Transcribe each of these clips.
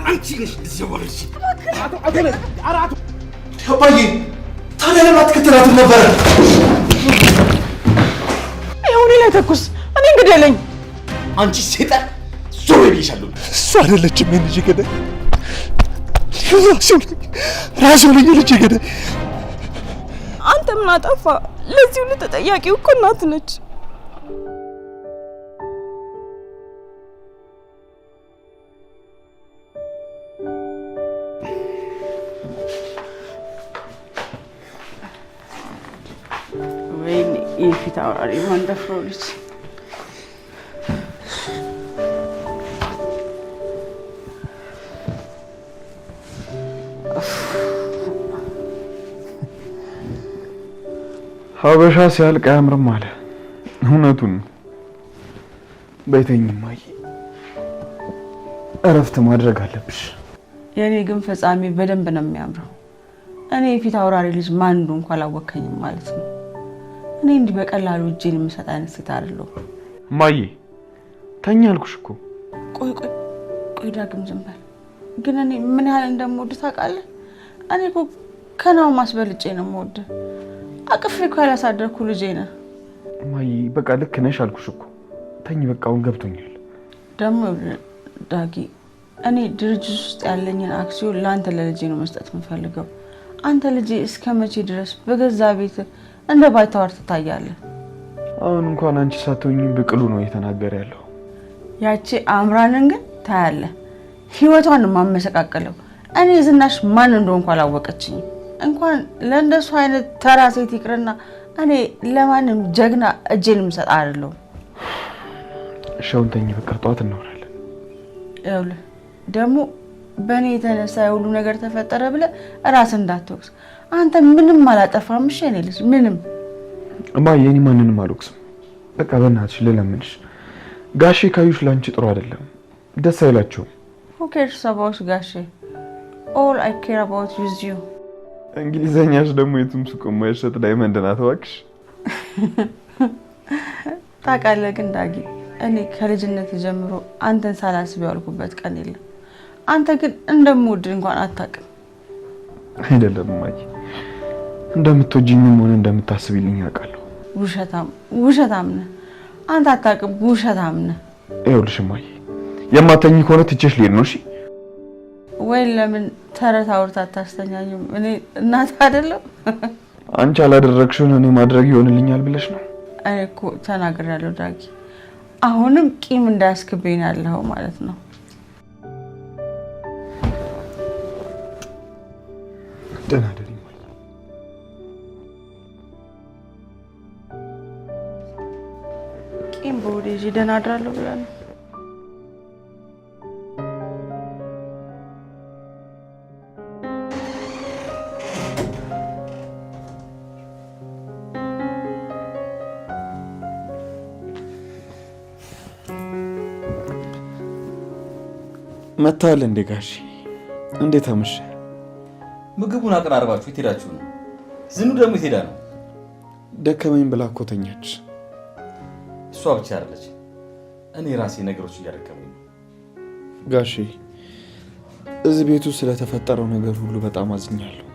አንቺ ነሽ ልትዘወርሽ አባዬ ታዲያ ለምን አትከተላትም ነበረ? ይሁን ላይ ተኩስ እኔ እንግደለኝ። አንቺ ሴጣን ዞር ብዬሻለሁ። እሱ አይደለችም የልጅ ገዳይ ራሱ ልጅ ገዳይ። አንተ ምን አጠፋ? ለዚህ ሁሉ ተጠያቂው እኮ እናት ነች። ወይኔ የፊት አውራሪ ማንደፍረው ልጅ ሀበሻ ሲያልቅ አያምርም አለ። እውነቱን በይተኝማዬ እረፍት ማድረግ አለብሽ። የኔ ግን ፈጻሚ በደንብ ነው የሚያምረው። እኔ የፊት አውራሪ ልጅ ማን እንደሆነ እንኳን አላወከኝም ማለት ነው። እኔ እንዲህ በቀላሉ እጄን የምሰጥ አይነት ሴት አይደለሁም። ማዬ ተኛ አልኩሽ እኮ። ቆይ ዳግም ዝም በል። ግን እኔ ምን ያህል እንደምወድህ ታውቃለህ? እኔ እኮ ከናው ማስበልጬ ነው የምወድህ። አቅፌ እኮ ያላሳደርኩ ልጄ ነህ። ማዬ በቃ ልክ ነሽ አልኩሽ እኮ። ተኝ በቃ አሁን ገብቶኛል። ደግሞ ዳጊ እኔ ድርጅት ውስጥ ያለኝን አክሲዮን ለአንተ ለልጄ ነው መስጠት የምፈልገው። አንተ ልጄ እስከ መቼ ድረስ በገዛ ቤት እንደ ባይተዋር ትታያለህ? አሁን እንኳን አንቺ ሳትሆኚ ብቅሉ ነው እየተናገረ ያለው። ያቺ አምራንን ግን ታያለህ፣ ህይወቷን ማመሰቃቀለው። እኔ ዝናሽ ማን እንደሆንኩ አላወቀችኝ። እንኳን ለእንደሱ አይነት ተራ ሴት ይቅርና እኔ ለማንም ጀግና እጄን የምሰጥ አይደለሁም። ሻውን ተኝ በቃ ጠዋት እናወራለን። ይኸውልህ ደግሞ በእኔ የተነሳ የሁሉ ነገር ተፈጠረ ብለህ ራስን እንዳትወቅስ። አንተ ምንም አላጠፋም። እሺ እኔ ልጅ ምንም እማዬ እኔ ማንንም አልወቅስም። በቃ በእናትሽ ልለምንሽ፣ ጋሼ ካዩሽ ላንቺ ጥሩ አይደለም፣ ደስ አይላቸውም። Who cares about ጋሼ? All I care about is you። እንግሊዘኛሽ ደግሞ የቱም ሱቅ የማይሸጥ ዳይመንድ ናት እባክሽ። ታውቃለህ ግን ዳጊ እኔ ከልጅነት ጀምሮ አንተን ሳላስብ ያልኩበት ቀን የለም። አንተ ግን እንደምወድ እንኳን አታውቅም። አይደለም እማዬ፣ እንደምትወጂኝም ሆነ እንደምታስቢልኝ አውቃለሁ። ውሸታም ነህ አንተ። አታውቅም፣ ውሸታም ነህ። ይኸውልሽ እማዬ የማተኝ ከሆነ ትቼሽ ልሄድ ነው። እሺ ወይ ለምን ተረት አውርታ አታስተኛኝም? እኔ እናት አይደለም? አንቺ አላደረግሽውን እኔ ማድረግ ይሆንልኛል ብለሽ ነው? እኔ እኮ ተናግሬያለሁ ዳጊ። አሁንም ቂም እንዳያስክብኝ ያለው ማለት ነው። ደህና ደሪ ቂም በወዴ ደህና አድራለሁ ብላ ነው። መታል እንዴ ጋሺ? እንዴት አመሸ? ምግቡን አቀራርባችሁ የት ሄዳችሁ ነው? ዝኑ ደግሞ የት ሄዳ ነው? ደከመኝ ብላ እኮ ተኛች። እሷ ብቻ አይደለች፣ እኔ ራሴ ነገሮች እያደከሙኝ ነው። ጋሺ እዚህ ቤቱ ስለተፈጠረው ነገር ሁሉ በጣም አዝኛለሁ።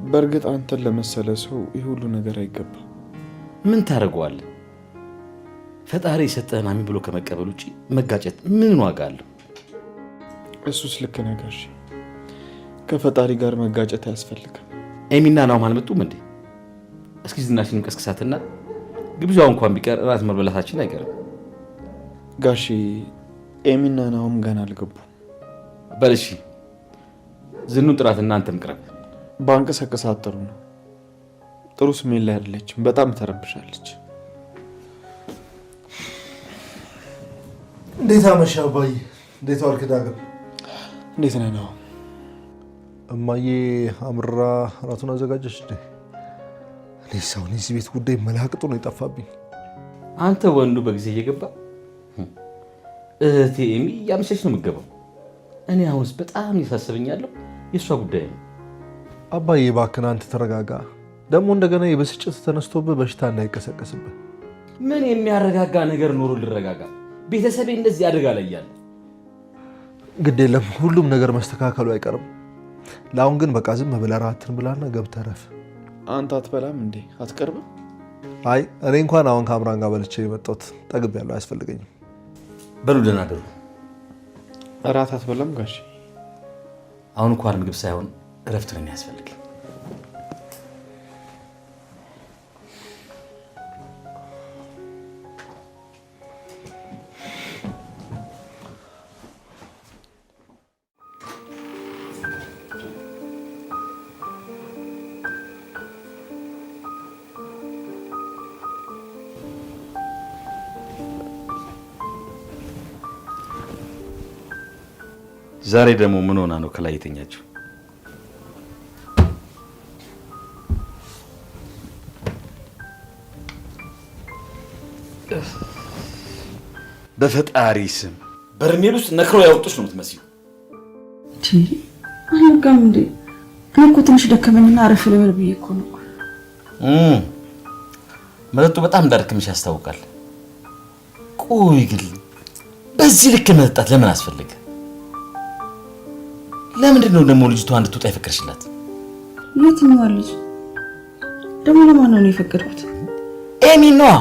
በእርግጥ አንተን ለመሰለ ሰው ይህ ሁሉ ነገር አይገባም። ምን ታደርገዋለህ? ፈጣሪ የሰጠህን አሜን ብሎ ከመቀበል ውጪ መጋጨት ምን ዋጋ አለው? እሱስ ልክ ነህ ጋሺ። ከፈጣሪ ጋር መጋጨት አያስፈልግም። ኤሚና ናሆም አልመጡም እንዴ? እስኪ ዝናሽን ቀስቅሳትና ግብዣው እንኳን ቢቀር ራት መብላታችን አይቀርም። ጋሺ ኤሚና ናሆም ገና አልገቡም። በልሺ ዝኑ ጥራት እናንተም ቅረብ። ባንቀሳቀሳት ጥሩ ነው። ጥሩ ስሜት ላይ አይደለችም። በጣም ተረብሻለች። እንዴት አመሻ አባዬ? እንዴት ዋልክ ዳግም? እንዴት ነህ ነው? እማዬ አምራ ራቱን አዘጋጀች እንዴ? እኔ ሰውን እዚህ ቤት ጉዳይ መላቅጡ ነው የጠፋብኝ። አንተ ወንዱ በጊዜ እየገባ እህቴ ኤሚ ያመሸች ነው የምትገባው። እኔ አሁንስ በጣም ያሳስበኛለሁ የእሷ ጉዳይ ነው። አባዬ እባክህ አንተ ተረጋጋ። ደግሞ እንደገና የብስጭት ተነስቶብህ በሽታ እንዳይቀሰቀስብህ። ምን የሚያረጋጋ ነገር ኖሮ ልረጋጋ? ቤተሰቤ እንደዚህ አደጋ ላይ ያለ ግድ የለም ሁሉም ነገር መስተካከሉ አይቀርም። ለአሁን ግን በቃ ዝም ብለህ እራትህን ብላና ገብተህ እረፍ። አንተ አትበላም እንዴ? አትቀርብም? አይ እኔ እንኳን አሁን ከአምራን ጋር በልቼ የመጣሁት ጠግቤያለሁ፣ አያስፈልገኝም። በሉ ደህና አደሩ። እራት አትበላም ጋሼ? አሁን እንኳን ምግብ ሳይሆን እረፍት ነው የሚያስፈልገኝ። ዛሬ ደግሞ ምን ሆና ነው ከላይ የተኛችው? በፈጣሪ ስም በርሜል ውስጥ ነክረው ያወጡሽ ነው የምትመስለው። አልጋም እንዴ? እኔ እኮ ትንሽ ደከመኝና አረፍ ልበል ብዬ እኮ ነው። መጠጡ በጣም እንዳደከመሽ ያስታውቃል። ቆይ ግን በዚህ ልክ መጠጣት ለምን አስፈልገ? ለምንድን ነው ደግሞ ልጅቷ እንድትወጣ የፈቀድሽላት? የትኛዋ ልጅ ደግሞ? ለማን ነው የፈቀድኩት? ኤሚን ነዋ።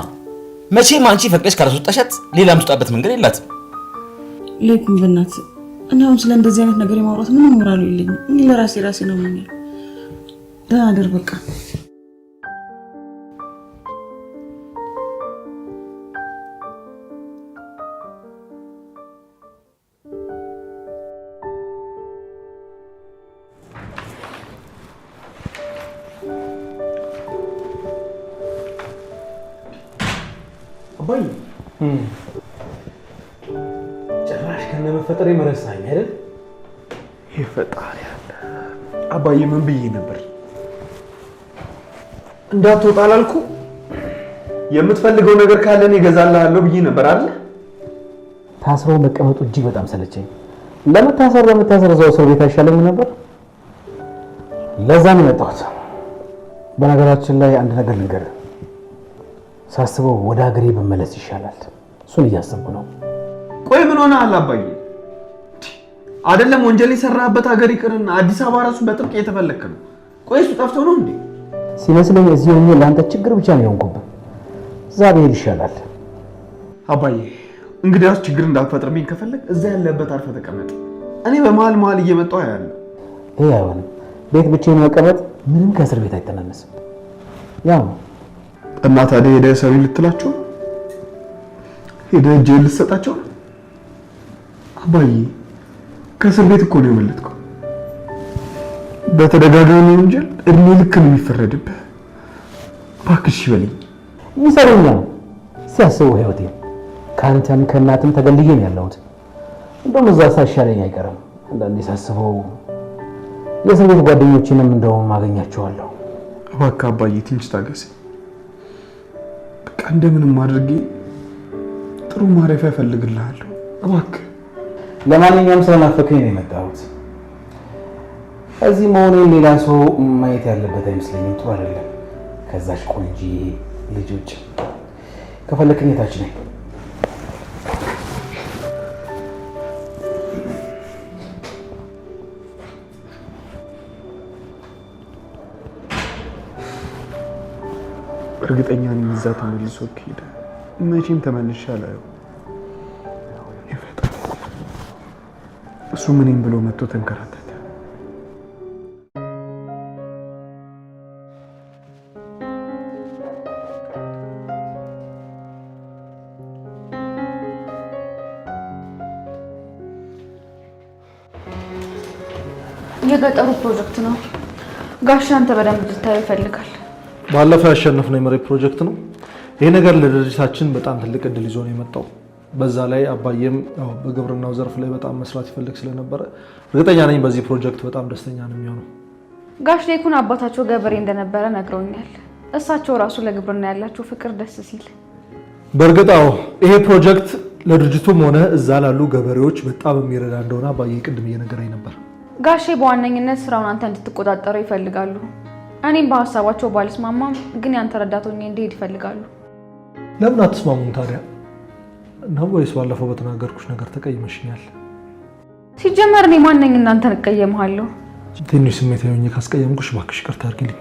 መቼም አንቺ ፈቅደሽ ካላስወጣሻት ሌላ የምትወጣበት መንገድ የላትም። ለኩም በእናትህ እኔ አሁን ስለ እንደዚህ አይነት ነገር የማውራት ምንም ሞራል የለኝም። እኔ ለራሴ ነው የምሆነው። ደህና አደር በቃ። አባይ ጭራሽ ከነመፈጠሬ መረሳኝ አይደል? ይፈጣሪ ያለ አባዬ ምን ብዬ ነበር? እንዳትወጣ አላልኩ? የምትፈልገው ነገር ካለ እኔ እገዛልሃለሁ ብዬ ነበር አይደል? ታስሮ መቀመጡ እጅግ በጣም ሰለቸኝ። ለመታሰር እዛው ሰው ቤት አይሻለኝም ነበር? ለዛ ነው የመጣሁት። በነገራችን ላይ አንድ ነገር ልንገርህ፣ ሳስበው ወደ ሀገሬ ብመለስ ይሻላል። እሱን እያሰብኩ ነው። ቆይ ምን ሆነሃል አባዬ? አይደለም ወንጀል የሰራህበት ሀገር ይቅርና አዲስ አበባ ራሱ በጥብቅ እየተፈለክ ነው። ቆይ እሱ ጠፍቶ ነው እንዴ? ሲመስለኝ እዚህ ሆኜ ለአንተ ችግር ብቻ ነው የሆንኩብህ። እዛ ብሄድ ይሻላል። አባዬ እንግዲያውስ ችግር እንዳትፈጥርብኝ ከፈለግ እዛ ያለበት አርፈህ ተቀመጥ። እኔ በመሀል እየመጣሁ ያለው ይሄ አይሆንም። ቤት ብቻዬን መቀመጥ ምንም ከእስር ቤት አይተናነስም። ያው ነው። እና ታዲያ ሄደህ ሰሪ ልትላቸው? ሄደህ እጅህን ልትሰጣቸው? አባዬ ከእስር ቤት እኮ ነው የመለጥከው። በተደጋጋሚ ወንጀል እድሜ ልክ ነው የሚፈረድብህ። እባክሽ ይበለኝ። ይሰሩኛል ሲያስቡ ህይወቴ ከአንተም ከእናትም ተገልዬ ነው ያለሁት። እንደውም እዛ ሳይሻለኝ አይቀርም። አንዳንዴ ሳስበው የእስር ቤት ጓደኞቼንም እንደውም አገኛቸዋለሁ። እባክህ አባዬ ትንሽ ታገስ። በቃ እንደምንም አድርጌ ጥሩ ማረፊያ እፈልግልሃለሁ እባክህ። ለማንኛውም ስለናፈከኝ ነው የመጣሁት። እዚህ መሆኔን ሌላ ሰው ማየት ያለበት አይመስለኝም። ጥሩ አይደለም። ከዛች ቆንጂ ልጆች ከፈለክኝ ታች ነኝ። እርግጠኛ ነኝ እዛ ተመልሶ ከሄደ መቼም ተመልሼ አላየው። ይፈጣል። እሱ ምንም ብሎ መጥቶ ተንከራተተ። የገጠሩ ፕሮጀክት ነው ጋሽ፣ አንተ በደንብ ልታየው ይፈልጋል። ባለፈው ያሸነፍነው የመሬት ፕሮጀክት ነው። ይሄ ነገር ለድርጅታችን በጣም ትልቅ እድል ይዞ ነው የመጣው። በዛ ላይ አባዬም ያው በግብርናው ዘርፍ ላይ በጣም መስራት ይፈልግ ስለነበረ እርግጠኛ ነኝ በዚህ ፕሮጀክት በጣም ደስተኛ ነው የሚሆነው። ጋሽ ሌኩን አባታቸው ገበሬ እንደነበረ ነግረውኛል። እሳቸው ራሱ ለግብርና ያላቸው ፍቅር ደስ ሲል። በእርግጥ አዎ ይሄ ፕሮጀክት ለድርጅቱም ሆነ እዛ ላሉ ገበሬዎች በጣም የሚረዳ እንደሆነ አባዬ ቅድም እየነገረኝ ነበር። ጋሼ በዋነኝነት ስራውን አንተ እንድትቆጣጠረው ይፈልጋሉ። እኔም በሀሳባቸው ባልስማማም ግን ያንተ ረዳት ሆኜ እንድሄድ ይፈልጋሉ። ለምን አትስማሙም ታዲያ? ነው ወይስ ባለፈው በተናገርኩሽ ነገር ተቀይመሽኛል? ሲጀመር እኔ ማን ነኝ እናንተን እቀየምሃለሁ? ትንሽ ስሜታዊ ሆኜ ካስቀየምኩሽ እባክሽ ይቅርታ አድርጊልኝ።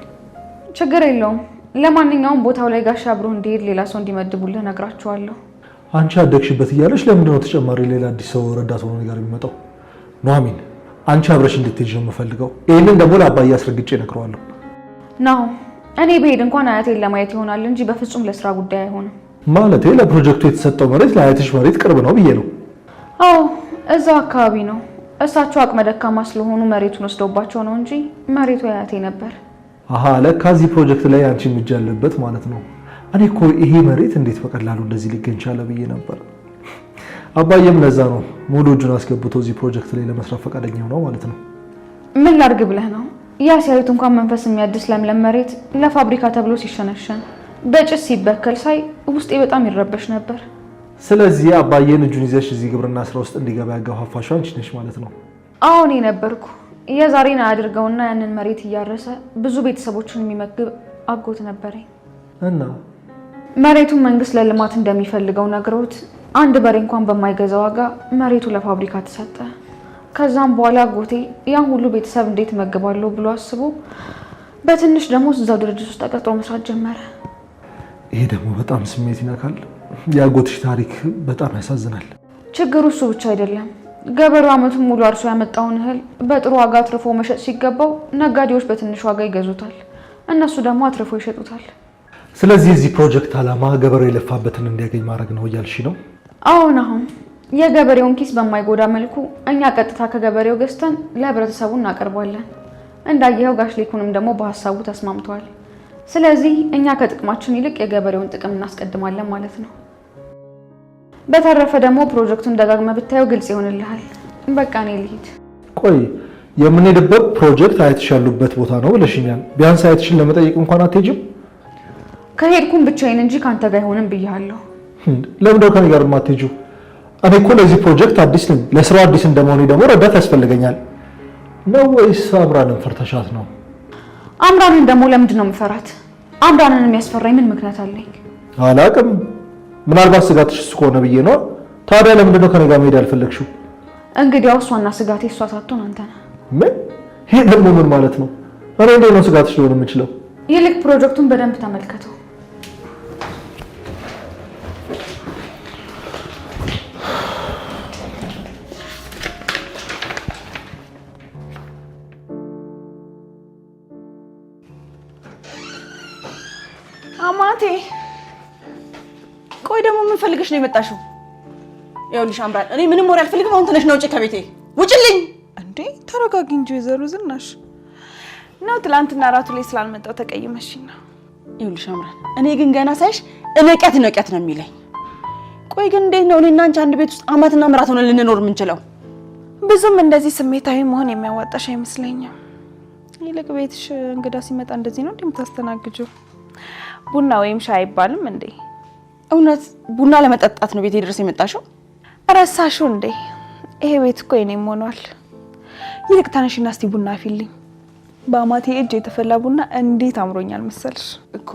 ችግር የለውም። ለማንኛውም ቦታው ላይ ጋሻ አብሮ እንዲሄድ ሌላ ሰው እንዲመድቡልህ ነግራችኋለሁ። አንቺ አደግሽበት እያለሽ ለምንድን ነው ተጨማሪ ሌላ አዲስ ሰው ረዳት ሆኖ ነገር የሚመጣው? ኑሐሚን አንቺ አብረሽ እንድትሄጂ ነው የምፈልገው። ይሄንን ደግሞ ለአባዬ አስረግጬ እነግረዋለሁ። ነው እኔ ብሄድ እንኳን አያቴን ለማየት ይሆናል እንጂ በፍጹም ለስራ ጉዳይ አይሆንም። ማለቴ ለፕሮጀክቱ የተሰጠው መሬት ለአያትሽ መሬት ቅርብ ነው ብዬ ነው። አዎ እዛው አካባቢ ነው። እሳቸው አቅመ ደካማ ስለሆኑ መሬቱን ወስደውባቸው ነው እንጂ መሬቱ አያቴ ነበር። አሃ ለካ እዚህ ፕሮጀክት ላይ አንቺ እጅ አለበት ማለት ነው። እኔ እኮ ይሄ መሬት እንዴት በቀላሉ እንደዚህ ሊገኝ ቻለ ብዬ ነበር። አባዬም ለዛ ነው ሙሉ እጁን አስገብቶ እዚህ ፕሮጀክት ላይ ለመስራት ፈቃደኛ ነው ማለት ነው። ምን ላድርግ ብለህ ነው? ያ ሲያዩት እንኳን መንፈስ የሚያድስ ለምለም መሬት ለፋብሪካ ተብሎ ሲሸነሸን በጭስ ሲበከል ሳይ ውስጤ በጣም ይረበሽ ነበር። ስለዚህ አባዬን እጁን ይዘሽ እዚህ ግብርና ስራ ውስጥ እንዲገባ ያገፋፋሽ አንቺ ነሽ ማለት ነው? አዎ እኔ ነበርኩ። የዛሬን አድርገውና ያንን መሬት እያረሰ ብዙ ቤተሰቦችን የሚመግብ አጎት ነበረኝ። እና መሬቱን መንግስት ለልማት እንደሚፈልገው ነግሮት አንድ በሬ እንኳን በማይገዛ ዋጋ መሬቱ ለፋብሪካ ተሰጠ። ከዛም በኋላ አጎቴ ያን ሁሉ ቤተሰብ እንዴት መግባለሁ ብሎ አስቦ በትንሽ ደሞዝ እዛው ድርጅት ውስጥ ተቀጥሮ መስራት ጀመረ። ይሄ ደግሞ በጣም ስሜት ይነካል። የአጎትሽ ታሪክ በጣም ያሳዝናል። ችግሩ እሱ ብቻ አይደለም። ገበሬው ዓመቱን ሙሉ አርሶ ያመጣውን እህል በጥሩ ዋጋ አትርፎ መሸጥ ሲገባው ነጋዴዎች በትንሽ ዋጋ ይገዙታል፣ እነሱ ደግሞ አትርፎ ይሸጡታል። ስለዚህ እዚህ ፕሮጀክት ዓላማ ገበሬው የለፋበትን እንዲያገኝ ማድረግ ነው እያልሽ ነው? አሁን የገበሬውን ኪስ በማይጎዳ መልኩ እኛ ቀጥታ ከገበሬው ገዝተን ለህብረተሰቡ እናቀርባለን። እንዳየኸው ጋሽ ሌኩንም ደግሞ በሐሳቡ ተስማምቷል። ስለዚህ እኛ ከጥቅማችን ይልቅ የገበሬውን ጥቅም እናስቀድማለን ማለት ነው። በተረፈ ደግሞ ፕሮጀክቱን ደጋግመ ብታየው ግልጽ ይሆንልሃል። በቃ እኔ ልሂድ። ቆይ የምንሄድበት ፕሮጀክት አያትሽ ያሉበት ቦታ ነው ብለሽኛል። ቢያንስ አያትሽን ለመጠየቅ እንኳን አትሄጂም? ከሄድኩም ብቻዬን እንጂ ካንተ ጋር አይሆንም ብያለሁ። ለምንድነው ከኔ ጋር የማትሄጂው? እኔ እኮ ለዚህ ፕሮጀክት አዲስ ነኝ። ለስራው አዲስ እንደመሆኔ ደግሞ ረዳት ያስፈልገኛል። ነው ወይስ አምራንን ፈርተሻት ነው? አምራንን ደግሞ ለምንድን ነው የምፈራት? አምራንን የሚያስፈራኝ ምን ምክንያት አለኝ? አላውቅም። ምናልባት ስጋትሽ እሱ ከሆነ ብዬ ነው። ታዲያ ለምንድን ነው ከኔ ጋር መሄድ ያልፈለግሽው? እንግዲያው እሷና ስጋቴ እሷ ሳትሆን አንተ ነህ። ምን? ይሄ ደግሞ ምን ማለት ነው? እኔ እንዴት ነው ስጋትሽ ሊሆን የምችለው? ይልቅ ፕሮጀክቱን በደንብ ተመልከተው። አማቴ ቆይ ደግሞ ምን ፈልገሽ ነው የመጣሽው? ይኸውልሽ አምራን፣ እኔ ምንም ወሬ አልፈልግም። አሁን ተነሽ ነው ውጪ ከቤቴ ውጪልኝ። እንዴ ተረጋጊ እንጂ ወይዘሮ ዝናሽ ነው ትላንትና ራቱ ላይ ስላልመጣው ተቀይመሽኝ ነው። ይኸውልሽ አምራን፣ እኔ ግን ገና ሳይሽ እነቀት ነው የሚለኝ። ቆይ ግን እንዴት ነው እኔና አንቺ አንድ ቤት ውስጥ አማትና ምራት ሆነን ልንኖር የምንችለው? ብዙም እንደዚህ ስሜታዊ መሆን የሚያዋጣሽ አይመስለኝም። ይልቅ ቤትሽ እንግዳ ሲመጣ እንደዚህ ነው እንደምታስተናግጂው? ቡና ወይም ሻይ አይባልም እንዴ? እውነት ቡና ለመጠጣት ነው ቤቴ ድረስ የመጣሽው? ረሳሽው እንዴ? ይሄ ቤት እኮ የኔም ሆኗል። ይልቅ ተነሽና እስቲ ቡና አፊልኝ። በአማቴ እጅ የተፈላ ቡና እንዴት አምሮኛል መሰልሽ እኮ።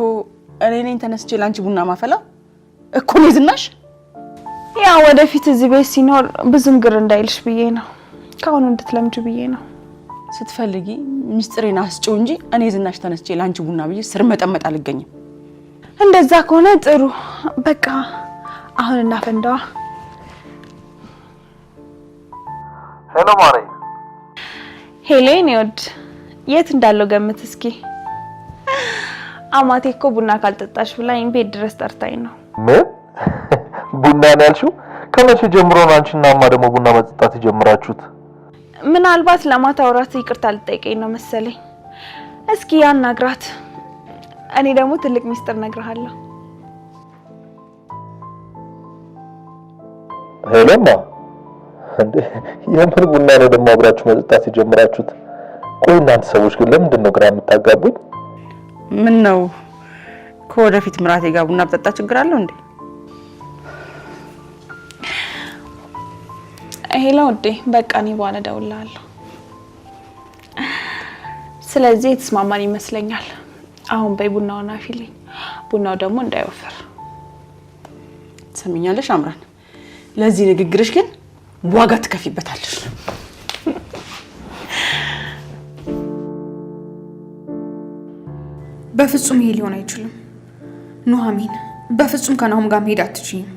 እኔ ነኝ ተነስቼ ላንቺ ቡና ማፈላው እኮ ነው ዝናሽ። ያ ወደፊት እዚህ ቤት ሲኖር ብዙም ግር እንዳይልሽ ብዬ ነው። ካሁን እንድትለምጂ ብዬ ነው። ስትፈልጊ ሚስጥሬን አስጪው እንጂ እኔ ዝናሽ ተነስቼ ላንቺ ቡና ብዬ ስር መጠመጥ አልገኝም። እንደዛ ከሆነ ጥሩ። በቃ አሁን እናፈንዳዋ። ሄሎ ማሬ። ሄሌን ይወድ የት እንዳለው ገምት እስኪ። አማቴ እኮ ቡና ካልጠጣሽ ብላኝ ቤት ድረስ ጠርታኝ ነው። ምን ቡና ነው ያልሽው? ከመቼ ጀምሮ ነው አንቺና አማ ደግሞ ቡና መጠጣት የጀመራችሁት? ምናልባት ለማታውራት ይቅርታ ልጠይቀኝ ነው መሰለኝ። እስኪ ያናግራት። እኔ ደግሞ ትልቅ ሚስጥር ነግርሃለሁ። ሄሎማ እንዴ የምን ቡና ነው ደግሞ አብራችሁ መጠጣት የጀመራችሁት? ቆይ እናንተ ሰዎች ግን ለምንድን ነው ግራ የምታጋቡኝ? ምን ነው ከወደፊት ምራቴ ጋር ቡና በጠጣ ችግር አለው እንዴ? ሄሎ ወዴ፣ በቃ እኔ በኋላ እደውልልሃለሁ። ስለዚህ የተስማማን ይመስለኛል። አሁን በይ ቡናውን አፊልኝ። ቡናው ደግሞ እንዳይወፈር። ትሰሚኛለሽ አምራን፣ ለዚህ ንግግርሽ ግን ዋጋ ትከፊበታለሽ። በፍጹም ይሄ ሊሆን አይችልም ኑሐሚን። በፍጹም ከናሆም ጋር መሄድ አትችይም።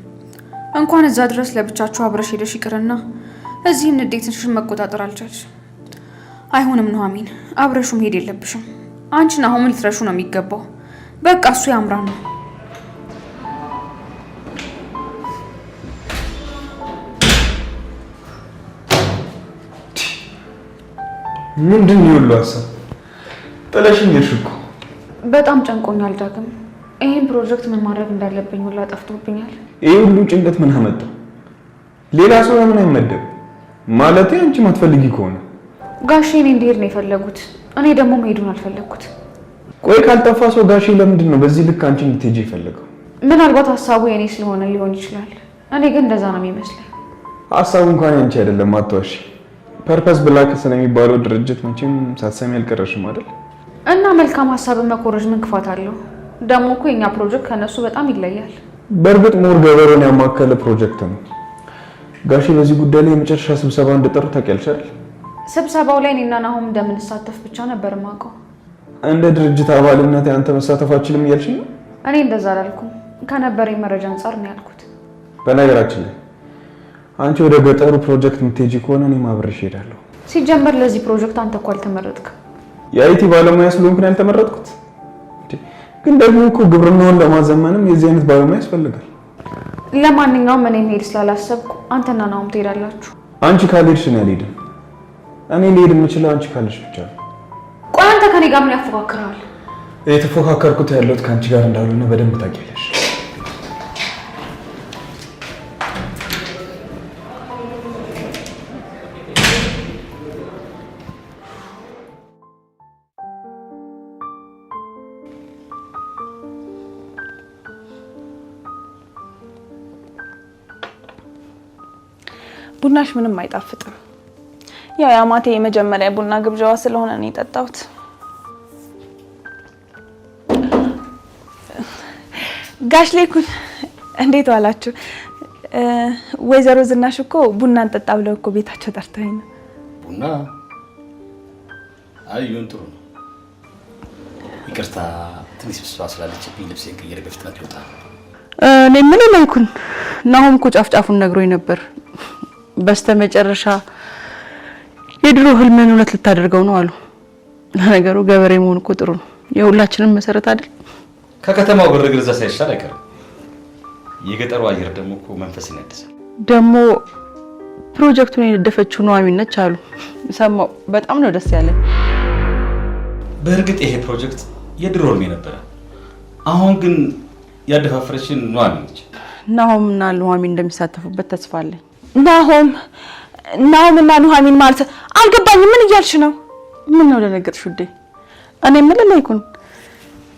እንኳን እዛ ድረስ ለብቻችሁ አብረሽ ሄደሽ ይቅርና እዚህም ንዴትሽን መቆጣጠር አልቻልሽ። አይሆንም ኑሐሚን፣ አብረሹ መሄድ የለብሽም። አንቺ ናሆምን ልትረሹ ነው የሚገባው። በቃ እሱ ያምራል ነው። ምንድን ነው ያለው ሀሳብ? ጥለሽኝ ሄድሽ እኮ። በጣም ጨንቆኛል ዳግም። ይሄን ፕሮጀክት ምን ማድረግ እንዳለብኝ ሁላ ጠፍቶብኛል። ይሄ ሁሉ ጭንቀት ምን አመጣው? ሌላ ሰው ለምን አይመደብ? ማለቴ አንቺ ማትፈልጊ ከሆነ ጋሼ እኔ እንድሄድ ነው የፈለጉት። እኔ ደግሞ መሄዱን አልፈለግኩት። ቆይ ካልጠፋ ሰው ጋሼ ለምንድን ነው በዚህ ልክ አንቺ እንድትሄጂ የፈለገው? ምናልባት ሀሳቡ የኔ ስለሆነ ሊሆን ይችላል። እኔ ግን እንደዛ ነው የሚመስለኝ። ሀሳቡ እንኳን አንቺ አይደለም አትዋሺ። ፐርፐስ ብላክ ስለሚባለው ድርጅት መቼም ሳትሰሚ አልቀረሽም አይደል? እና መልካም ሀሳብን መኮረጅ ምን ክፋት አለው? ደግሞ እኮ የኛ ፕሮጀክት ከነሱ በጣም ይለያል። በእርግጥ ሞር ገበሬውን ያማከለ ፕሮጀክት ነው። ጋሼ በዚህ ጉዳይ ላይ የመጨረሻ ስብሰባ እንደጠሩ ታውቂያለሽ አይደል? ስብሰባው ላይ እኔና ናሆም እንደምንሳተፍ ብቻ ነበር የማውቀው። እንደ ድርጅት አባልነት አንተ መሳተፍ አትችልም እያልሽኝ ነው? እኔ እንደዛ አላልኩም። ከነበረኝ መረጃ አንጻር ነው ያልኩት። በነገራችን ላይ አንቺ ወደ ገጠሩ ፕሮጀክት የምትሄጂ ከሆነ እኔም አብሬሽ እሄዳለሁ። ሲጀመር ለዚህ ፕሮጀክት አንተ እኮ አልተመረጥክም። የአይቲ ባለሙያ ስለሆንኩ ነው ያልተመረጥኩት። ግን ደግሞ እኮ ግብርናውን ለማዘመንም የዚህ አይነት ባለሙያ ያስፈልጋል። ለማንኛውም እኔ መሄድ ስላላሰብኩ አንተና ናሆም ትሄዳላችሁ። አንቺ ካልሄድሽ እኔ አልሄድም። እኔ ልሄድ የምችለው አንቺ ካለሽ ብቻ ነው። ቆይ አንተ ከኔ ጋር ምን ያፎካክራል? የተፎካከርኩት ያለሁት ከአንቺ ጋር እንዳልሆነ በደንብ ታውቂያለሽ። ቡናሽ ምንም አይጣፍጥም። ያው የአማቴ የመጀመሪያ ቡና ግብዣዋ ስለሆነ ነው የጠጣሁት። ጋሽ ሌኩን እንዴት ዋላችሁ? ወይዘሮ ዝናሽ እኮ ቡና እንጠጣ ብለው እኮ ቤታቸው ጠርተውኝ ነው። ቡና አዩን ጥሩ ነው። ይቅርታ ትንሽ ስብሰባ ስላለችብኝ ልብሴን ቀይሬ በፍጥነት ልወጣ። እኔ ምን ላይኩን ናሆም እኮ ጫፍጫፉን ነግሮኝ ነበር። በስተመጨረሻ የድሮ ህልምን እውነት ልታደርገው ነው አሉ። ለነገሩ ገበሬ መሆን እኮ ጥሩ ነው። የሁላችንም መሰረት አይደል? ከከተማው ግርግር እዛ ሳይሻል አይቀርም። የገጠሩ አየር ደግሞ እኮ መንፈስን ያድሳል። ደግሞ ፕሮጀክቱን የነደፈችው ኑሐሚን ነች አሉ ሰማው። በጣም ነው ደስ ያለኝ። በእርግጥ ይሄ ፕሮጀክት የድሮ ህልሜ ነበረ። አሁን ግን ያደፋፈረችን ኑሐሚን ነች። ናሆምና ኑሐሚን እንደሚሳተፉበት ተስፋ አለኝ። ናሆምና ኑሐሚን ማለት አልገባኝም። ምን እያልሽ ነው? ምን ነው ደነገጥሽ ውዴ? እኔ ምን ላይኩን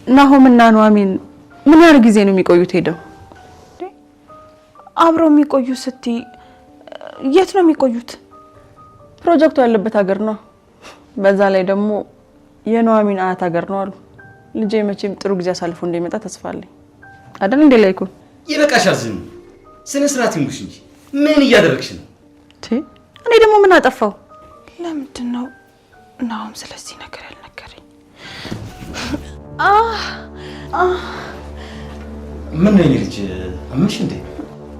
ናሆምና ኑሐሚን ምን ያህል ጊዜ ነው የሚቆዩት ሄደው? አብረው የሚቆዩ ስትይ የት ነው የሚቆዩት? ፕሮጀክቱ ያለበት ሀገር ነው። በዛ ላይ ደግሞ የኑሐሚን አያት ሀገር ነው አሉ። ልጄ መቼም ጥሩ ጊዜ አሳልፎ እንደሚመጣ ተስፋ አለኝ አይደል? እንዴ ላይኩን ይበቃሻል። ዝም ስነ ስርዓት ይሙሽ እንጂ ምን እያደረግሽ ነው? እኔ ደግሞ ምን አጠፋው? ለምንድን ነው ናሆም ስለዚህ ነገር ያልነገረኝ? ምን ነው ልጅ አምሽ እንዴ?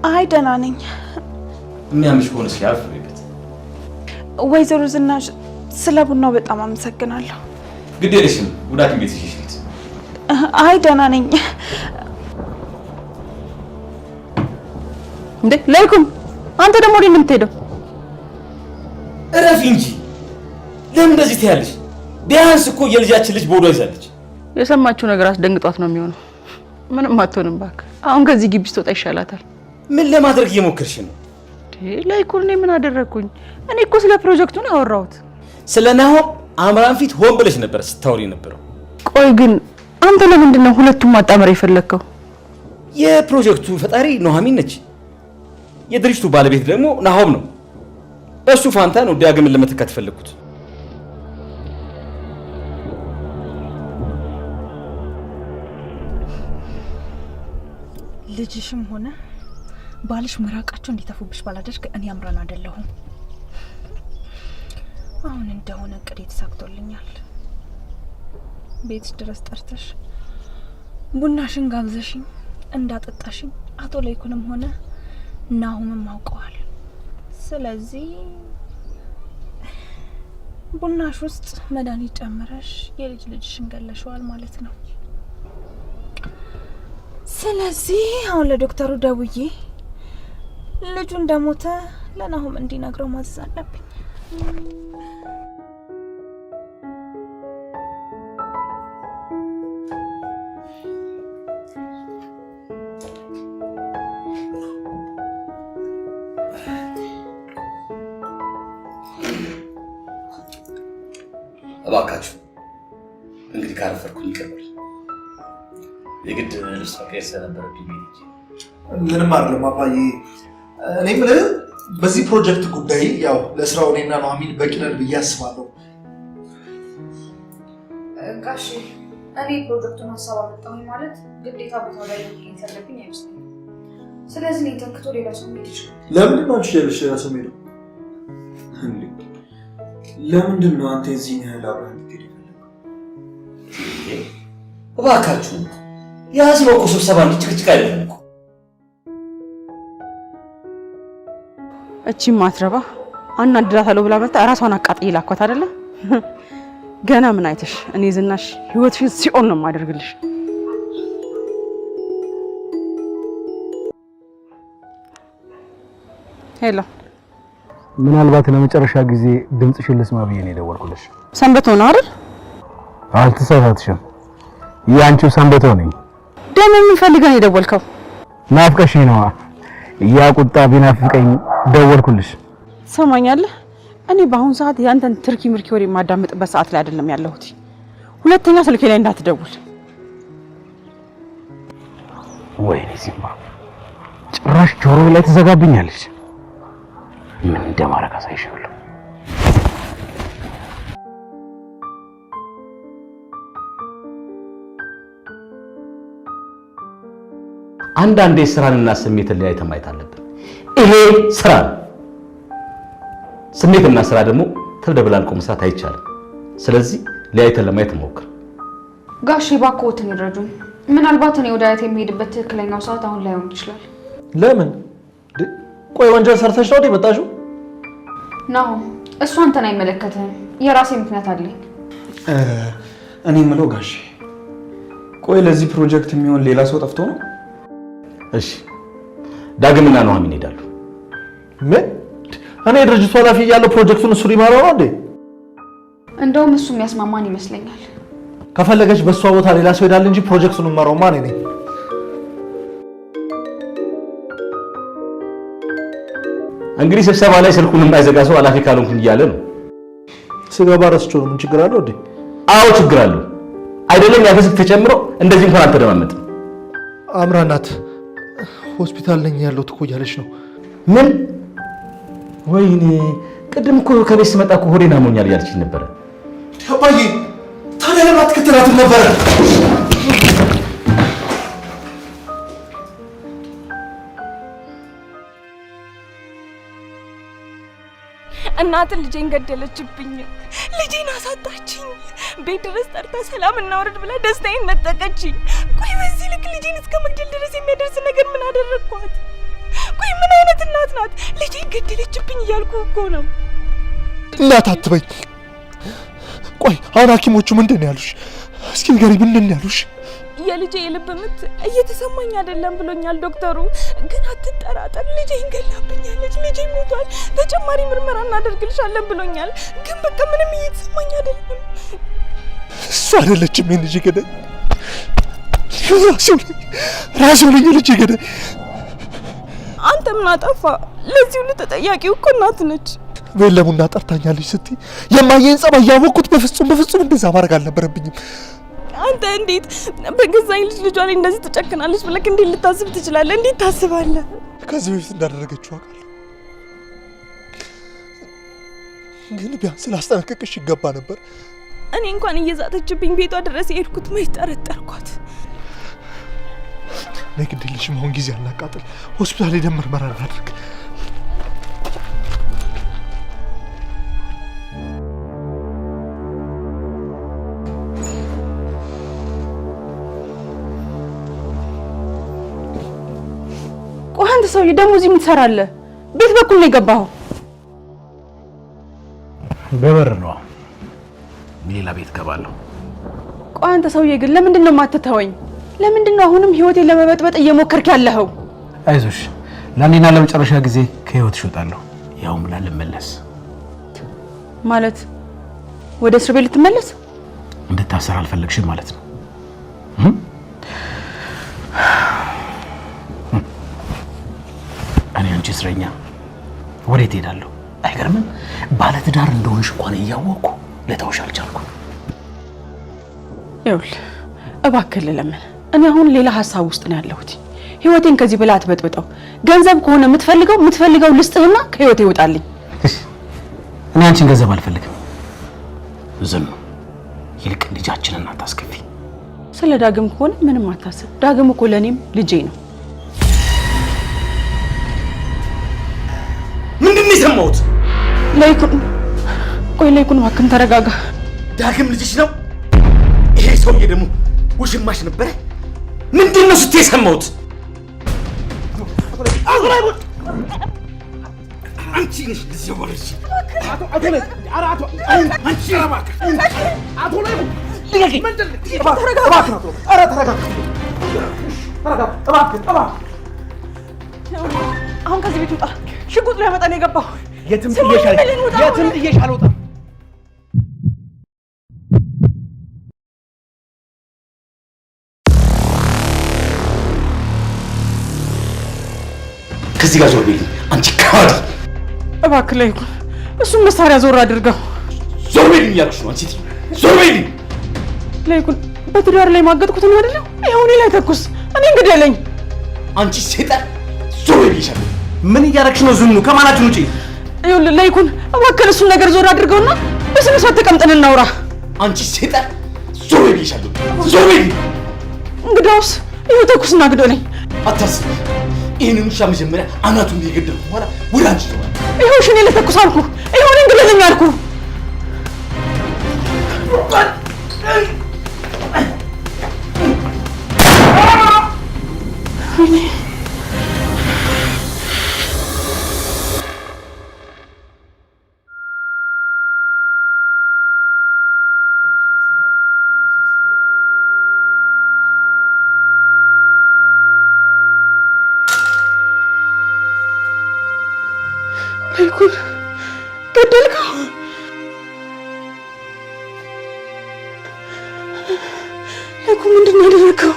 አይ ደህና ነኝ። የሚያምሽ ከሆነ ሲያርፍ ቤት። ወይዘሮ ዝናሽ ስለ ቡናው በጣም አመሰግናለሁ። ግድ የለሽም ጉዳት ቤት ይሽሽልት። አይ ደህና ነኝ። እንዴ ላይኩን አንተ ደግሞ ወዴት ነው የምትሄደው? እረፊ እንጂ ለምን እንደዚህ ትያለሽ? ቢያንስ እኮ የልጃችን ልጅ ቦዶ ይዛለች። የሰማችው ነገር አስደንግጧት ነው የሚሆነው። ምንም አትሆንም እባክህ። አሁን ከዚህ ግቢ ስትወጣ ይሻላታል። ምን ለማድረግ እየሞከርሽ ነው? ላይኩን እኔ ምን አደረግኩኝ? እኔ እኮ ስለ ፕሮጀክቱ ነው ያወራሁት። ስለ ናሆም አምራን ፊት ሆን ብለሽ ነበር ስታወሪ ነበረው። ቆይ ግን አንተ ለምንድን ነው ሁለቱም ማጣመር የፈለግከው? የፕሮጀክቱ ፈጣሪ ኑሐሚን ነች። የድርጅቱ ባለቤት ደግሞ ናሆም ነው። በሱ ፋንታ ነው ዳግምን ለመተካት ፈለኩት። ልጅሽም ሆነ ባልሽ ምራቃቸው እንዲተፉብሽ ባላደርግ እኔ አምራን አይደለሁም። አሁን እንደሆነ እቅዴ ተሳክቶልኛል። ቤትሽ ድረስ ጠርተሽ ቡናሽን ጋብዘሽኝ እንዳጠጣሽኝ አቶ ለይኩንም ሆነ ናሁምም አውቀዋል። ስለዚህ ቡናሽ ውስጥ መድኃኒት ጨምረሽ የልጅ ልጅሽን ገለሽዋል ማለት ነው። ስለዚህ አሁን ለዶክተሩ ደውዬ ልጁ እንደሞተ ለናሁም እንዲነግረው ማዘዝ አለብኝ። እባካችሁ እንግዲህ ካረፈርኩኝ ይቀበል። የግድ ልብስ መቀየር ስለነበረብኝ ቤት ምንም አይደለም አባዬ። እኔ የምልህ በዚህ ፕሮጀክት ጉዳይ ያው ለስራው እኔና ኑሐሚን በቂ ነን ብዬ አስባለሁ። ጋሽ እኔ ፕሮጀክቱን ሀሳብ አመጣሁኝ ማለት ግዴታ ቦታው ላይ መገኘት ያለብኝ አይመስለኝም። ስለዚህ እኔ ተክቶ ሌላ ሰው ሄድ ይችላል። ለምንድን ነው አንቺ ሌሎች ሌላ ሰው ሄደው? ለምንድን ነው አንተ እዚህ ያህል አብረህ እንድትሄድ የፈለገው? እባካችሁ ያዝነው እኮ ስብሰባ እንጂ ጭቅጭቅ አይደለም እኮ። እቺ ማትረባ አናድዳታለሁ ብላ መጣ ራሷን አቃጥዬ ላኳት አይደለ? ገና ምን አይተሽ? እኔ ዝናሽ ህይወትሽን ሲኦል ነው የማደርግልሽ። ሄሎ፣ ምናልባት ለመጨረሻ ጊዜ ድምጽሽን ልስማ ብዬ ነው የደወልኩልሽ። ሰንበቶ ነው አይደል? አልተሳሳትሽም። ያንቺው ሰንበቶ ነኝ። ደሞ ምን ፈልገህ ነው የደወልከው? ናፍቀሽኝ ነዋ። ያ ቁጣ ቢናፍቀኝ ደወልኩልሽ። ሰማኛለህ? እኔ በአሁን ሰዓት ያንተን ትርኪ ምርኪ ወሬ ማዳመጥበት ሰዓት ላይ አይደለም ያለሁት። ሁለተኛ ስልኬ ላይ እንዳትደውል። ወይኔ ሲማ ጭራሽ ጆሮ ላይ ተዘጋብኛለች። ምን እንደማረግ አሳይሻለሁ። አንዳንዴ ስራንና ስሜትን ለያይተን ማየት አለብን። ይሄ ስራ ነው። ስሜትና ስራ ደግሞ ተደብላልቆ መስራት አይቻልም። ስለዚህ ለያይተን ለማየት ሞክር። ጋሽ እባክዎትን ይረዱኝ። ምናልባት እኔ ወደ አያቴ የሚሄድበት ትክክለኛው ሰዓት አሁን ላይሆን ይችላል። ለምን? ቆይ ወንጀል ሰርተሽ ነው የመጣሽው? ናሁ እሱ አንተን አይመለከትህም። የራሴ ምክንያት አለኝ። እኔ የምለው ጋሽ ቆይ ለዚህ ፕሮጀክት የሚሆን ሌላ ሰው ጠፍቶ ነው? እሺ ዳግምና ኑሐሚን ይሄዳሉ። ምን? እኔ ድርጅቱ ኃላፊ እያለሁ ፕሮጀክቱን እሱ ሊመራው ነው እንዴ? እንደውም እሱ የሚያስማማን ይመስለኛል። ከፈለገች በሷ ቦታ ሌላ ሰው ይሄዳል እንጂ ፕሮጀክቱን መራው ማን ነኝ? እንግዲህ ስብሰባ ላይ ስልኩን የማይዘጋ ሰው ኃላፊ ካልሆንኩኝ እያለ ነው። ስገባ ረስቼው ነው። ምን ችግር አለው እንዴ? አዎ ችግር አለው። አይደለም ያፈስክ ተጨምሮ እንደዚህ እንኳን አልተደማመጥም። አምራናት ሆስፒታል ነኝ ያለሁት እኮ እያለች ነው። ምን? ወይኔ ቅድም እኮ ከቤት ስመጣ እኮ ሆዴን አሞኛል እያለችኝ ነበረ። አባዬ ታዲያ ለምን አትከተላትም ነበረ? እናትን ልጄን ገደለችብኝ። ልጄን አሳጣችኝ። ቤት ድረስ ጠርታ ሰላም እናውርድ ብላ ደስታዬን ነጠቀችኝ። ቆይ በዚህ ልክ ልጄን እስከ መግደል ድረስ የሚያደርስ ነገር ምን አደረግኳት? ቆይ ምን አይነት እናት ናት? ልጄን ገደለችብኝ እያልኩ እኮ ነው። እናት አትበኝ። ቆይ አሁን ሐኪሞቹ ምንድን ነው ያሉሽ? እስኪ ንገሪኝ፣ ምንድን ነው ያሉሽ? የልጄ የልብ ምት እየተሰማኝ አይደለም ብሎኛል ዶክተሩ። ግን አትጠራጠር፣ ልጄን ገላብኛለች። ልጄ ሞቷል። ተጨማሪ ምርመራ እናደርግልሻለን ብሎኛል። ግን በቃ ምንም እየተሰማኝ አይደለም። እሱ አይደለችም የልጄ ገዳይ፣ ራሴው ነኝ የልጄ ገዳይ። አንተ ምን አጠፋ? ለዚህ ሁሉ ተጠያቂው እኮ እናት ነች። ቤለሙና ጠርታኛለች ስትይ የማየን ጸባይ ያወቅኩት በፍጹም እንደዛ ማድረግ አልነበረብኝም። አንተ እንዴት በገዛኝ ልጇ ላይ እንደዚህ ትጨክናለች ብለህ እንዴት ልታስብ ትችላለህ? እንዴት ታስባለህ? ከዚህ በፊት እንዳደረገችው አውቃለሁ፣ ግን ቢያንስ ላስጠነቅቅሽ ይገባ ነበር። እኔ እንኳን እየዛተችብኝ ቤቷ ድረስ የሄድኩት መች ጠረጠርኳት? ነግድልሽም አሁን ጊዜ አናቃጥል። ሆስፒታል ሄደን ምርመራ እናድርግ። ቆይ አንተ ሰውዬ ደግሞ እዚህ ምን ትሰራለህ? ቤት በኩል ነው የገባኸው? በበር ነው። ሌላ ቤት ገባለሁ። ቆይ አንተ ሰውዬ ግን ለምንድን ነው የማትተወኝ? ለምንድን ነው አሁንም ህይወቴን ለመበጥበጥ እየሞከርክ ያለኸው? አይዞሽ፣ ለአንዴና ለመጨረሻ ጊዜ ከህይወት እወጣለሁ። ያውም ላልመለስ ማለት ወደ እስር ቤት ልትመለስ? እንድታሰር አልፈለግሽም ማለት ነው? እኔ አንቺ እስረኛ ወዴት ሄዳለሁ? አይገርምም? ባለትዳር እንደሆንሽ እንኳን እያወቅኩ ልተውሽ አልቻልኩም። ይኸውልህ እባክህ ለምን እኔ አሁን ሌላ ሀሳብ ውስጥ ነው ያለሁት። ህይወቴን ከዚህ በላይ አትበጥብጠው። ገንዘብ ከሆነ የምትፈልገው ልስጥህና ከህይወቴ ይወጣልኝ። እኔ አንቺን ገንዘብ አልፈልግም። ዝም ይልቅ ልጃችንን አታስከፊ። ስለ ዳግም ከሆነ ምንም አታስብ። ዳግም እኮ ለኔም ልጄ ነው። ምንድን ነው የሰማሁት? ለይኩን እባክህን ተረጋጋ። ዳግም ልጅሽ ነው? ይሄ ሰውዬ ደግሞ ውሽማሽ ነበረ? ምንድን ነው ስትይ የሰማሁት? አንቺ ነሽ ልጅ ወርሽ አሁን ከዚህ ቤት ውጣ። ሽጉጥ ሊያመጣ ነው የገባው። የትም ጥዬሽ አልወጣም። ከዚህ ጋር ዞር በይልኝ አንቺ ካዲ። እባክህ ለይኩን እሱን መሳሪያ ዞር አድርገው። ዞር በይልኝ እያልኩሽ ነው። አንቺ ዞር በይልኝ። ለይኩን በትዳር ላይ ማገጥኩት ነው አይደል? ይኸው እኔ ላይ ተኩስ፣ እኔን ግደለኝ። አንቺ ሴጣን ዞር በይልሻለሁ። ምን እያደረግሽ ነው? ዝኑ ከማላችን ውጪ። ይኸውልህ ለይኩን እባክህ እሱን ነገር ዞር አድርገውና በስነ ስርዓት ተቀምጠን እናውራ። አንቺ ሴጣን ዞር በይልሻለሁ። ዞር በይልኝ። እንግዳውስ ይኸው ተኩስና ግደለኝ። አታስቢ። ይሄንን ውሻ መጀመሪያ አናቱን እየገደልኩ በኋላ ወደ አንቺ ተዋል። ይኸው እሺ፣ እኔ ልተኩስ አልኩ። ይኸው እኔን ግደለኝ አልኩ። ለይኩን ገደልከው? ለይኩን ምንድን ነው ያደረገው?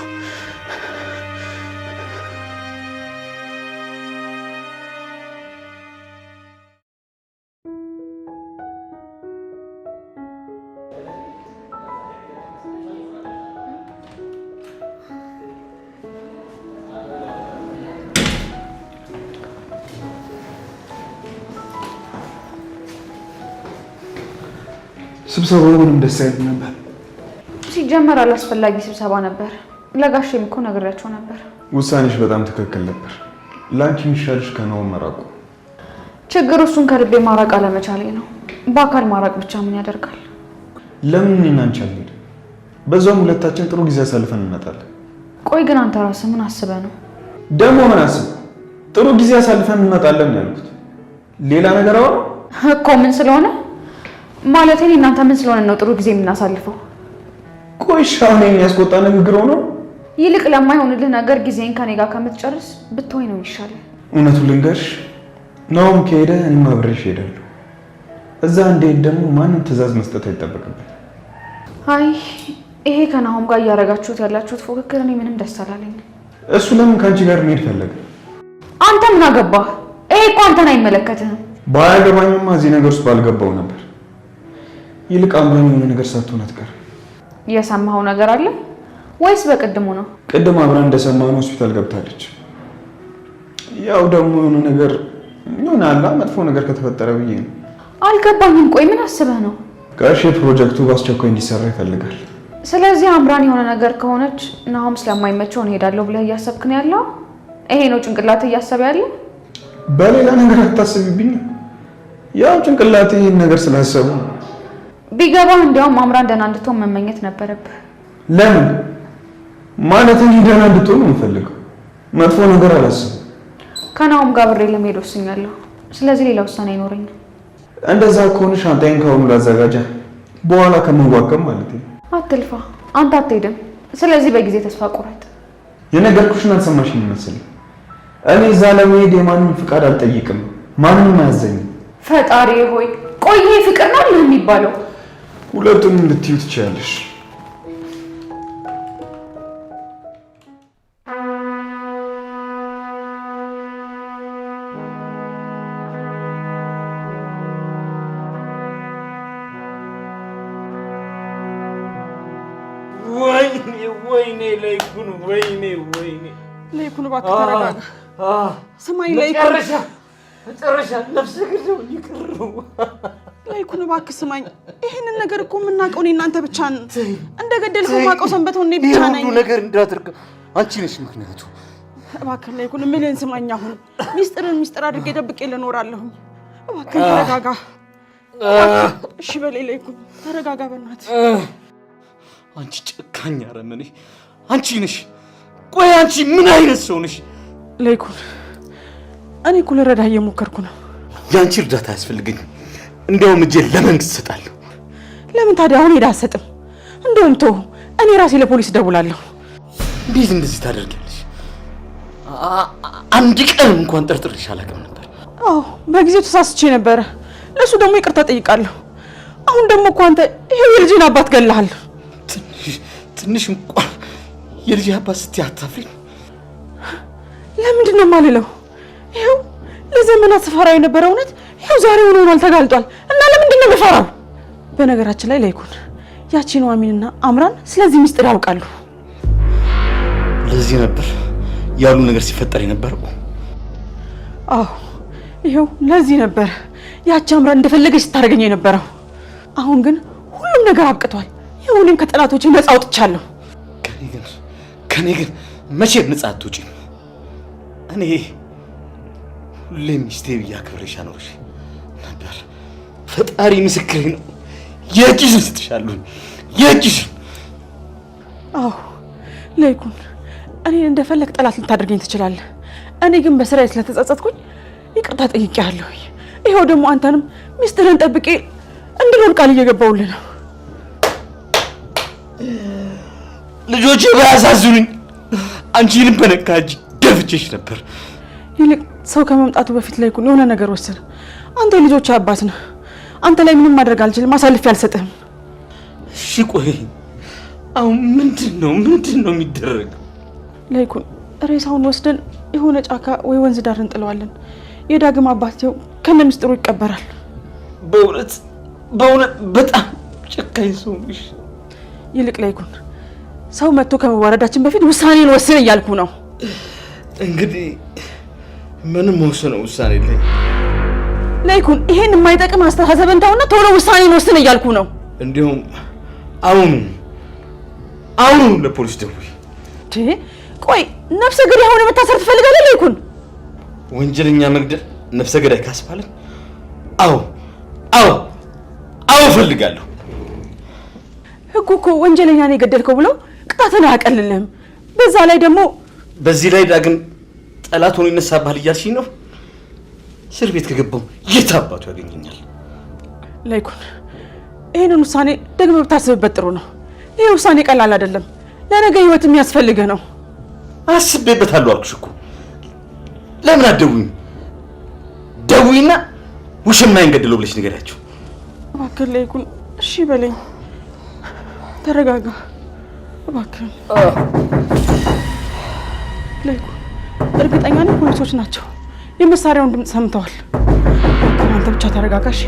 ስብሰባው ምንም ደስ አይልም ነበር። ሲጀመር አላስፈላጊ ስብሰባ ነበር። ለጋሼም እኮ ነግሬያቸው ነበር። ውሳኔሽ በጣም ትክክል ነበር። ላንቺ የሚሻልሽ ከናሆም መራቁ። ችግሩ እሱን ከልቤ ማራቅ አለመቻሌ ነው። በአካል ማራቅ ብቻ ምን ያደርጋል? ለምን እኔና አንቺ አንሄድ? በዛውም ሁለታችን ጥሩ ጊዜ አሳልፈን እንመጣለን። ቆይ ግን አንተ ራስህ ምን አስበህ ነው? ደግሞ ምን አስበህ? ጥሩ ጊዜ አሳልፈን እንመጣለን ያልኩት ሌላ ነገር አወራ እኮ። ምን ስለሆነ ማለት እኔ እናንተ ምን ስለሆነ ነው ጥሩ ጊዜ የምናሳልፈው? ቆይ ሻውን የሚያስቆጣ ንግግር ሆኖ ይልቅ ለማይሆንልህ ነገር ጊዜን ከኔ ጋር ከምትጨርስ ብትሆይ ነው ይሻላል። እውነቱን ልንገርሽ፣ ናሆም ከሄደ እኔም አብሬሽ እሄዳለሁ። እዛ እንደሄድ ደግሞ ማንም ትዕዛዝ መስጠት አይጠበቅብኝ። አይ ይሄ ከናሆም ጋር እያደረጋችሁት ያላችሁት ፉክክር እኔ ምንም ደስ አላለኝም። እሱ ለምን ከአንቺ ጋር መሄድ ፈለገ? አንተ ምን አገባህ? ይሄ እኮ አንተን አይመለከትህም። ባያገባኝማ እዚህ ነገር ውስጥ ባልገባው ነበር። ይልቅ አምራን የሆነ ነገር ሳትሆን አትቀርም። የሰማኸው ነገር አለ ወይስ በቅድሙ ነው? ቅድም አብራን እንደሰማነው ሆስፒታል ገብታለች። ያው ደግሞ የሆነ ነገር ይሆናል መጥፎ ነገር ከተፈጠረ ብዬ ነው። አልገባኝም። ቆይ ምን አስበህ ነው? ጋሼ ፕሮጀክቱ በአስቸኳይ እንዲሰራ ይፈልጋል። ስለዚህ አምራን የሆነ ነገር ከሆነች ናሆም ስለማይመቸው እንሄዳለሁ ብለህ እያሰብክ ነው ያለው? ይሄ ነው ጭንቅላት እያሰበ ያለው? በሌላ ነገር አታስቢብኝ። ያው ጭንቅላት ይሄን ነገር ስላሰቡ ቢገባህ እንዲያውም አምራን ደህና እንድትሆን መመኘት ነበረብህ። ለምን ማለት እንጂ ደህና እንድትሆን ነው የምፈልገው። መጥፎ ነገር አላስብም። ከናሆም ጋር ብሬ ለመሄድ ወስኛለሁ። ስለዚህ ሌላ ውሳኔ አይኖረኝም። እንደዛ ከሆነ ሻንጣዬን ካሁኑ ላዘጋጃ፣ በኋላ ከመንጓቀም ማለት ነው። አትልፋ፣ አንተ አትሄድም። ስለዚህ በጊዜ ተስፋ ቁረጥ። የነገርኩሽን አልሰማሽም መሰለኝ። እኔ እዛ ለመሄድ የማንም ፍቃድ አልጠይቅም፣ ማንም አያዘኝም። ፈጣሪ ሆይ ቆይ ይሄ ፍቅር ነው የሚባለው? ሁለቱንም ልትዩ ትችያለሽ። ለይኩን እባክህ ተረጋጋ። ስማኝ ለይኩን፣ መጨረሻ ነፍሰ ገዳው ይቅርው። ለይኩን እባክህ ስማኝ። ይሄንን ነገር እኮ የምናውቀው እኔ እናንተ ብቻ ነን። እንደገደልከው የማውቀው ሰንበተው እኔ ብቻ ነኝ። ሁሉ ነገር እንዳደርግ አንቺ ነሽ ምክንያቱ። እባክህ ለይኩን ምንን ስማኝ። አሁን ሚስጥር አድርጌ ደብቄ ልኖራለሁ። እባክህ ተረጋጋ። እሺ በለኝ ለይኩን፣ ተረጋጋ በእናትህ። አንቺ ጨካኝ አረመኔ አንቺ ነሽ። ቆይ አንቺ ምን አይነት ሰው ነሽ? ለይኩን እኔ እኮ ልረዳህ እየሞከርኩ ነው። ያንቺ እርዳታ አያስፈልገኝም። እንደውም እጄን ለመንግስት እሰጣለሁ። ለምን ታዲያ አሁን ሄደህ አትሰጥም? እንደውም ተው፣ እኔ ራሴ ለፖሊስ ደውላለሁ። እንዴት እንደዚህ ታደርጊያለሽ? አንድ ቀን እንኳን ጠርጥሬሽ አላውቅም ነበር። አዎ በጊዜው ተሳስቼ ነበረ። ለሱ ደግሞ ይቅርታ ጠይቃለሁ። አሁን ደግሞ እኮ አንተ ይሄው የልጅን አባት ገለሃል። ትንሽ እንኳን የልጅ አባት ስትይ አታፍሪም? ለምንድን ነው የማልለው? ይሄው ለዘመናት ስፈራ የነበረ እውነት ይሄው ዛሬ ሆኗል ተጋልጧል። እና ለምንድን ነው የምፈራው? በነገራችን ላይ ለይኩን ያቺ ኑሐሚንና አምራን ስለዚህ ሚስጥር ያውቃሉ። ለዚህ ነበር ያሉ ነገር ሲፈጠር የነበረው። አዎ ይሄው ለዚህ ነበር ያቺ አምራን እንደፈለገች ስታደርገኝ የነበረው። አሁን ግን ሁሉም ነገር አብቅቷል። ይሄው እኔም ከጠላቶቼ ነፃ አውጥቻለሁ። ከኔ ግን መቼም ነፃ አትወጪም። እኔ ሁሌም ሚስቴ ብዬ አክብሬሽ አኖርሽ ነበር። ፈጣሪ ምስክሬ ነው። የእጅሽን ስትሻለሁ የእጅሽን። አዎ ለይኩን እኔን እንደፈለግ ጠላት ልታደርገኝ ትችላለህ። እኔ ግን በስራዬ ስለተጸጸትኩኝ ይቅርታ ጠይቄሃለሁ። ይሄው ደግሞ አንተንም ሚስትህን ጠብቄ እንድኖር ቃል እየገባሁልህ ነው። ልጆቼ ባያሳዝኑኝ አንቺንም በነካ እጅ ደፍቼሽ ነበር። ይልቅ ሰው ከመምጣቱ በፊት ለይኩን የሆነ ነገር ወስን። አንተ የልጆቼ አባት ነህ። አንተ ላይ ምንም ማድረግ አልችልም፣ አሳልፌ አልሰጥህም። እሺ ቆይ አሁን ምንድን ነው የሚደረግ? ለይኩን ሬሳውን ወስደን የሆነ ጫካ ወይ ወንዝ ዳር እንጥለዋለን። የዳግም አባቴው ከነ ምስጢሩ ይቀበራል። በእውነት በጣም ጨካኝ ሰው ነሽ። ይልቅ ለይኩን ሰው መጥቶ ከመዋረዳችን በፊት ውሳኔን ወስን እያልኩ ነው። እንግዲህ ምንም ወሰነው ውሳኔ ላይ ለይኩን ይሄን የማይጠቅም አስተሳሰብ እንታውና ቶሎ ውሳኔን ወስን እያልኩ ነው። እንዲሁም አሁኑ ለፖሊስ ደውይ። ቆይ ነፍሰ ገዳይ ሆነ መታሰር ትፈልጋለህ ለይኩን? ወንጀለኛ መግደል ነፍሰ ገዳይ ካስባለ አዎ እፈልጋለሁ። ህጉ እኮ ወንጀለኛ ነው የገደልከው ብሎ ቅጣትን አያቀልልህም። በዚህ ላይ ዳግም ጠላት ሆኖ ይነሳብሃል እያልሽኝ ነው? እስር ቤት ከገባው የት አባቱ ያገኘኛል? ለይኩን ይሄንን ውሳኔ ደግመህ ብታስብበት ጥሩ ነው። ይሄ ውሳኔ ቀላል አይደለም። ለነገ ህይወት የሚያስፈልግህ ነው። አስቤበታለሁ አልኩሽ እኮ። ለምን አትደውይም? ደውይና ውሽማዬን ገደለው ብለሽ ንገሪያቸው። እባክህ ለይኩን እሺ በለኝ። ተረጋጋ እባክህ ለይኩን። እርግጠኛ ነኝ ፖሊሶች ናቸው። የመሳሪያውን ድምፅ ሰምተዋል። አንተ ብቻ ተረጋጋሽ።